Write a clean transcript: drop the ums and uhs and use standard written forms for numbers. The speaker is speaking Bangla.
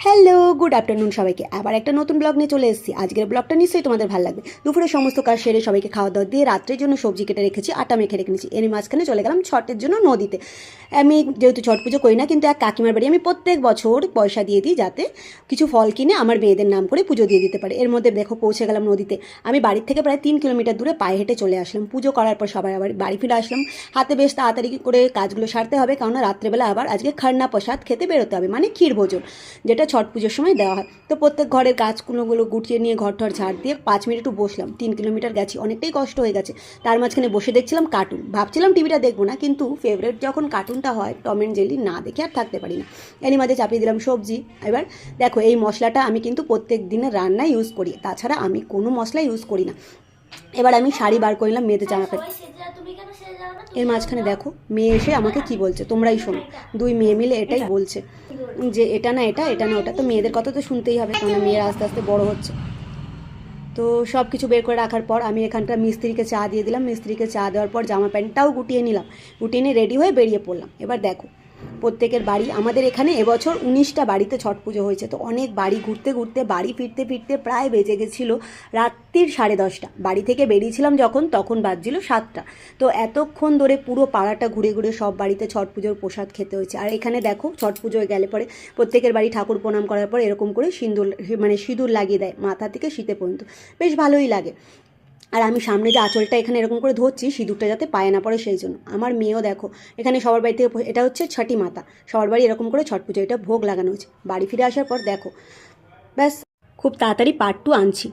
হ্যালো, গুড আফটারনুন সবাইকে। আবার একটা নতুন ব্লগ নিয়ে চলে এসেছি। আজকের ব্লগটা নিশ্চয়ই তোমাদের ভালো লাগবে। দুপুরে সমস্ত কাজ সেরে সবাইকে খাওয়া দাওয়া দিয়ে রাত্রের জন্য সবজি কেটে রেখেছি, আটা মেখে রেখে নিয়েছি। এর মাঝখানে চলে গেলাম ছটের জন্য নদীতে। আমি যেহেতু ছট পুজো করি না, কিন্তু এক কাকিমার বাড়ি আমি প্রত্যেক বছর পয়সা দিয়ে দিই, যাতে কিছু ফল কিনে আমার মেয়েদের নাম করে পুজো দিয়ে দিতে পারে। এর মধ্যে দেখো পৌঁছে গেলাম নদীতে। আমি বাড়ির থেকে প্রায় 3 কিলোমিটার দূরে পায়ে হেঁটে চলে আসলাম। পুজো করার পর সবাই আবার বাড়ি ফিরে আসলাম। হাতে বেশ তাড়াতাড়ি করে কাজগুলো সারতে হবে, কারণ রাত্রেবেলা আবার আজকে খারনা প্রসাদ খেতে বেরোতে হবে, মানে ক্ষীর ভোজন, যেটা ছট পুজোর সময় দেওয়া হয়। তো প্রত্যেক ঘরের গাছগুলোগুলো গুটিয়ে নিয়ে ঘর ঠর ঝাড় দিয়ে 5 মিনিট একটু বসলাম। 3 কিলোমিটার গেছি, অনেকটাই কষ্ট হয়ে গেছে। তার মাঝখানে বসে দেখছিলাম কার্টুন। ভাবছিলাম টিভিটা দেখবো না, কিন্তু ফেভারিট যখন কার্টুনটা হয় টম অ্যান্ড জেরি, না দেখে আর থাকতে পারি না। এরই মাঝে চাপিয়ে দিলাম সবজি। এবার দেখো, এই মশলাটা আমি কিন্তু প্রত্যেক দিনের রান্নায় ইউজ করি, তাছাড়া আমি কোনো মশলা ইউজ করি না। এবার আমি শাড়ি বার করলাম, মেয়েদের জামা প্যান্ট। এর মাঝখানে দেখো মেয়ে এসে আমাকে কি বলছে, তোমরাই শোনো। দুই মেয়ে মিলে এটাই বলছে যে এটা না এটা, এটা না ওটা। তো মেয়েদের কথা তো শুনতেই হবে, কারণ মেয়েরা আস্তে আস্তে বড় হচ্ছে। তো সব কিছু বের করে রাখার পর আমি এখানটা মিস্ত্রিকে চা দিয়ে দিলাম। মিস্ত্রিকে চা দেওয়ার পর জামা প্যান্টটাও গুটিয়ে নিলাম। গুটিয়ে নিয়ে রেডি হয়ে বেরিয়ে পড়লাম। এবার দেখো, প্রত্যেকের বাড়ি, আমাদের এখানে এবছর 19টা বাড়িতে ছট পুজো হয়েছে। তো অনেক বাড়ি ঘুরতে ঘুরতে বাড়ি ফিরতে ফিরতে প্রায় বেজে গেছিলো রাত্রির 10:30। বাড়ি থেকে বেরিয়েছিলাম যখন, তখন বাজছিল 7টা। তো এতক্ষণ ধরে পুরো পাড়াটা ঘুরে ঘুরে সব বাড়িতে ছট পুজোর প্রসাদ খেতে হয়েছে। আর এখানে দেখো, ছট পুজোয় গেলে পরে প্রত্যেকের বাড়ি ঠাকুর প্রণাম করার পর এরকম করে সিঁদুর লাগিয়ে দেয় মাথা থেকে শীতে পর্যন্ত। বেশ ভালোই লাগে। আর আমি সামনে যে আঁচলটা এখানে এরকম করে ধরছি, সিঁদুরটা যাতে পায়ে না পড়ে, সেই জন্য। আমার মেয়েও দেখো, এখানে সবার বাড়ি থেকে, এটা হচ্ছে ছটি মাতা, সবার বাড়ি এরকম করে ছট পুজো, এটা ভোগ লাগানো হয়েছে। বাড়ি ফিরে আসার পর দেখো, ব্যাস খুব তাড়াতাড়ি পার্ট 2 আনছি।